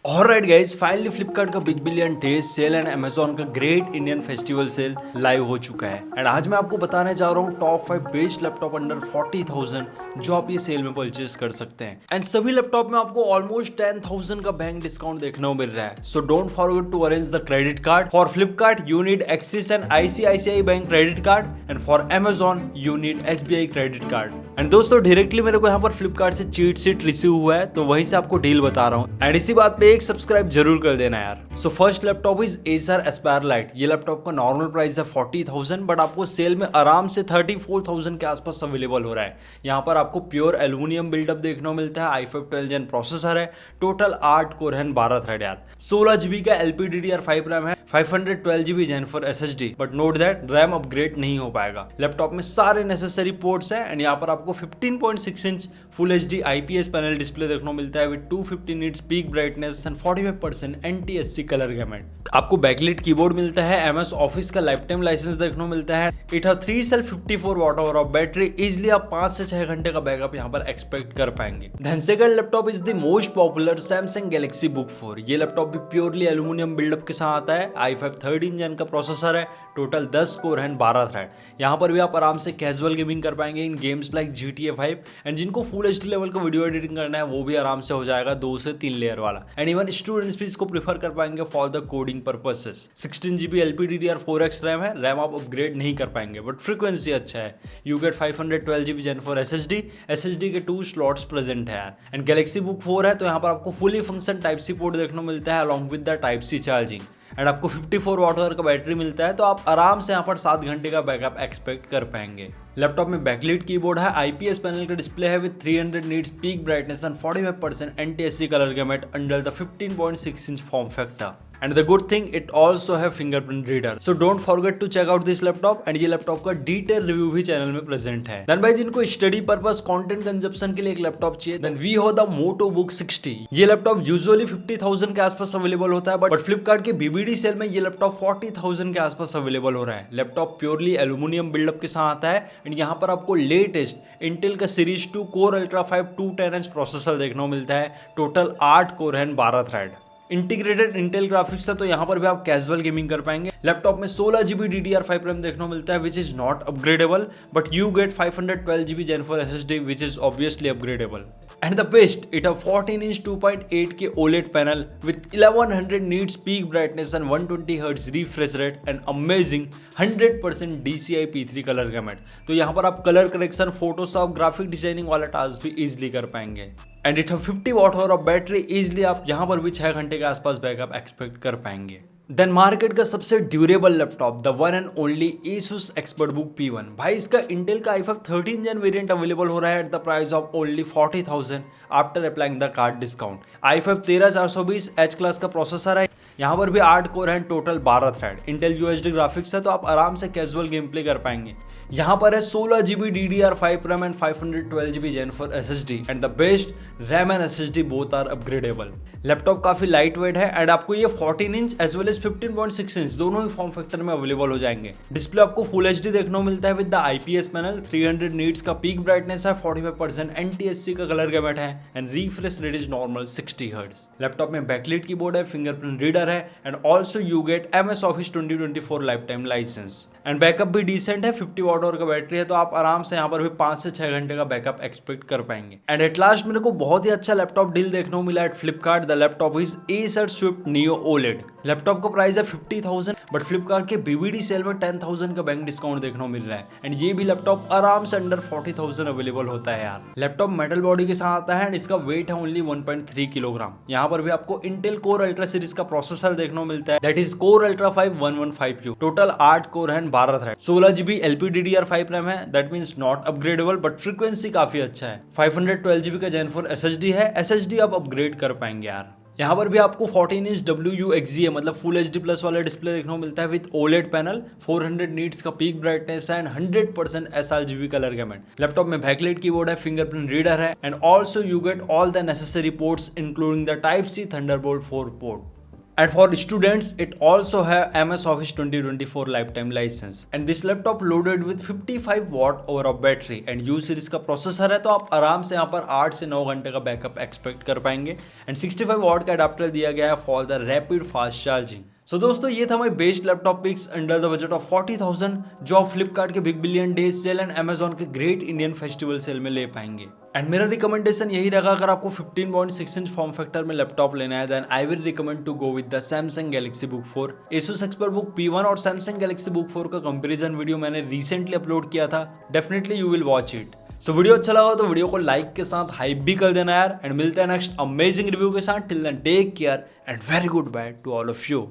Alright guys, finally Flipkart का big billion days sale and Amazon का great Indian festival sale live हो चुका है। एंड आज मैं आपको बताने जा रहा हूँ टॉप 5 बेस्ट लैपटॉप अंडर 40,000 जो आप ये सेल में परचेज कर सकते हैं। एंड सभी लैपटॉप में आपको ऑलमोस्ट 10,000 का बैंक डिस्काउंट देखने को मिल रहा है। So don't forget to arrange the credit card. For Flipkart you need Axis and ICICI bank credit card and for Amazon you need SBI credit card. And दोस्तों directly मेरे को यहाँ पर फ्लिपकार्ट से चीट शीट रिसीव हुआ है, तो वहीं से आपको डील बता रहा हूँ। एंड इसी बात पे एक सब्सक्राइब जरूर कर देना यार। So first laptop is Acer Aspire Lite। ये लैपटॉप का नॉर्मल प्राइस है 40,000, बट आपको सेल में आराम से 34,000 के आसपास अवेलेबल हो रहा है। यहाँ पर आपको प्योर एल्यूमिनियम बिल्डअप देखने को मिलता है। i5 12 जेन प्रोसेसर है, टोटल 8 कोर है, 12 थ्रेड यार। 16 GB का LPDDR5 रैम है, 512 GB gen four SSD। But note that RAM upgrade नहीं हो पाएगा। लैपटॉप में सारे नेसेसरी पोर्ट्स हैं। एंड यहाँ पर आपको 15.6 inch full HD IPS panel display देखने को मिलता है with 250 nits peak brightness and 45% NTSC colour gamut. आपको बैकलिट कीबोर्ड मिलता है। MS ऑफिस का लाइफ टाइम लाइसेंस देखने को मिलता है। It have 3 cell 54 watt hour of battery. Easily आप 5 से 6 घंटे का बैकअप यहाँ पर एक्सपेक्ट कर पाएंगे। Then second laptop is the most popular Samsung Galaxy Book 4। ये लैपटॉप भी प्योरली एल्यूमिनियम बिल्डअप के साथ आता है। i5 13 जेन का प्रोसेसर है, टोटल 10 कोर है, 12 थ्रेड। यहाँ पर भी आप आराम से कैजुअल गेमिंग कर पाएंगे इन गेम्स लाइक GTA 5। एंड जिनको फुल HD लेवल का वीडियो एडिटिंग करना है वो भी आराम से हो जाएगा, 2 से 3 लेयर वाला। एंड इवन स्टूडेंट्स भी इसको प्रीफर कर पाएंगे for the coding purposes. 16 GB LPDDR4X RAM है। रैम आप अपग्रेड नहीं कर पाएंगे बट फ्रीक्वेंसी अच्छा है। You get 512 GB gen four SSD के 2 स्लॉट्स प्रेजेंट है यार। एंड गैलेक्सी बुक 4 है, तो यहाँ पर आपको फुली फंक्शन Type-C पोर्ट देखने को मिलता है along with the Type-C charging. And आपको 54 वाट आवर का बैटरी मिलता है, तो आप आराम से यहाँ पर 7 घंटे का बैकअप एक्सपेक्ट कर पाएंगे। लैपटॉप में बैकलिट कीबोर्ड है, IPS पैनल का डिस्प्ले है with 300 nits peak brightness and 45% NTSC colour gamut under the 15.6 inch form factor. And the good thing it also है fingerprint reader. So don't forget to check out this laptop. And ये laptop का detail review भी channel में present है। Then भाई जिनको study purpose content consumption के लिए एक लैपटॉप चाहिए, देन वी हो द Moto Book 60। ये लैपटॉप यूजुअली 50,000 के आसपास अवेलेबल होता है, बट फ्लिपकार्ट के BBD सेल में ये लैपटॉप 40,000 के आसपास अवेलेबल हो रहा है। लैपटॉप प्योरली एल्यूमिनियम बिल्डअप के साथ आता है। एंड यहाँ पर आपको लेटेस्ट इंटेल का series 2 core ultra 5 210H processor देखने को मिलता है। टोटल 8 कोर है, 12 थ्रेड। इंटीग्रेटेड इंटेल ग्राफिक्स है, तो यहाँ पर भी आप कैजुअल गेमिंग कर पाएंगे। लैपटॉप में 16 GB DDR5 रैम देखने को मिलता है which is not upgradeable, but you get 512 GB gen four SSD which is obviously upgradeable. And the best, it a 14-inch 2.8K OLED panel with 1100 nits peak brightness and 120 Hz refresh rate and amazing 100% DCI P3 colour gamut. तो यहाँ पर आप colour correction, Photoshop, graphic designing वाला task भी easily कर पाएंगे। And it 50 watt hour of battery. Easily आप यहाँ पर भी 6 घंटे के आसपास बैकअप एक्सपेक्ट कर पाएंगे। देन मार्केट का सबसे durable laptop the one and only Asus ExpertBook P1। भाई इसका इंटेल का i5 13 जेन वेरिएंट अवेलेबल हो रहा है at the price of only 40,000 after applying the card discount. i5 13420 H class का प्रोसेसर है। यहाँ पर भी 8 कोर है, total 12 thread. Intel UHD graphics है, तो आप आराम से कैजुअल गेम प्ले कर पाएंगे। यहाँ पर है 16 GB DDR5 RAM and 512 GB gen four SSD। And the best RAM and SSD both are upgradeable. Laptop काफी लाइट वेट है। एंड आपको ये 14 inch as well as 15.6 inch दोनों ही फॉर्म फैक्टर में अवेलेबल हो जाएंगे। डिस्प्ले आपको फुल HD देखने को मिलता है with the IPS panel. 300 nits का पीक ब्राइटनेस है, 45% NTSC का कलर गैमेट है and refresh rate is normal 60 Hz। Laptop में बैकलिट कीबोर्ड है, फिंगरप्रिंट रीडर है and also you get MS office 2024 life time licence. And backup भी decent है, 50 watt our का बैटरी है, तो आप आराम से यहाँ पर भी 5 से 6 घंटे का बैकअप एक्सपेक्ट कर पाएंगे। एंड एट लास्ट मेरे को बहुत ही अच्छा लैपटॉप डील देखने को मिला at Flipkart. The laptop is Acer Swift Neo OLED। Laptop का प्राइस है 50,000, बट फ्लिपकार्ट के BBD सेल में 10,000 का बैंक डिस्काउंट देखने को मिल रहा है। एंड ये भी लैपटॉप आराम से अंडर 40,000 अवेलेबल होता है यार। लैपटॉप मेटल बॉडी के साथ आता है एंड इसका वेट है ओनली 1.3 किलोग्राम। यहाँ पर भी आपको इंटेल कोर अल्ट्रा सीरीज का प्रोसेसर देखने को मिलता है, that is core ultra 5 115U। Total 8 core है, 12 थ्रेड। 16 GB LPDDR5 रैम है, that means not upgradeable, but frequency काफी अच्छा है। 512 GB का जेन फॉर SSD है। SSD आप अपग्रेड कर पाएंगे यार। यहाँ पर भी आपको 14 इंच WUXGA मतलब फुल HD प्लस वाला डिस्प्ले देखने को मिलता है विद OLED पैनल। 400 नीट्स का पीक ब्राइटनेस है and 100% sRGB colour gamete. Laptop में बैकलाइट कीबोर्ड है, फिंगरप्रिंट रीडर है and also you get all the necessary ports including the Type-C Thunderbolt 4 port. And for students, it also have MS Office 2024 lifetime license. And this laptop loaded with 55 watt over of battery and U series का processor है, तो आप आराम से यहाँ पर 8 से 9 घंटे का बैकअप एक्सपेक्ट कर पाएंगे। एंड 65 वॉट का अडाप्टर दिया गया है for the rapid fast charging. So दोस्तों, ये था हमारे best laptop picks under the budget of 40,000 जो आप फ्लिपकार्ट के big billion days sale and Amazon के ग्रेट इंडियन फेस्टिवल सेल में ले पाएंगे। एंड मेरा रिकमेंडेशन यही रहेगा, अगर आपको 15.6 इंच फॉर्म फैक्टर में लैपटॉप लेना है then I will recommend to go with the Samsung Galaxy Book 4। Asus ExpertBook P1 और सैमसंग गैलेक्सी बुक 4 का कंपैरिजन वीडियो मैंने रिसेंटली अपलोड किया था, definitely you will watch it. So video अच्छा लगा तो वीडियो को लाइक के साथ हाइप भी कर देना यार। एंड मिलते हैं नेक्स्ट अमेजिंग रिव्यू के साथ। Till then take care and very good bye to all of you.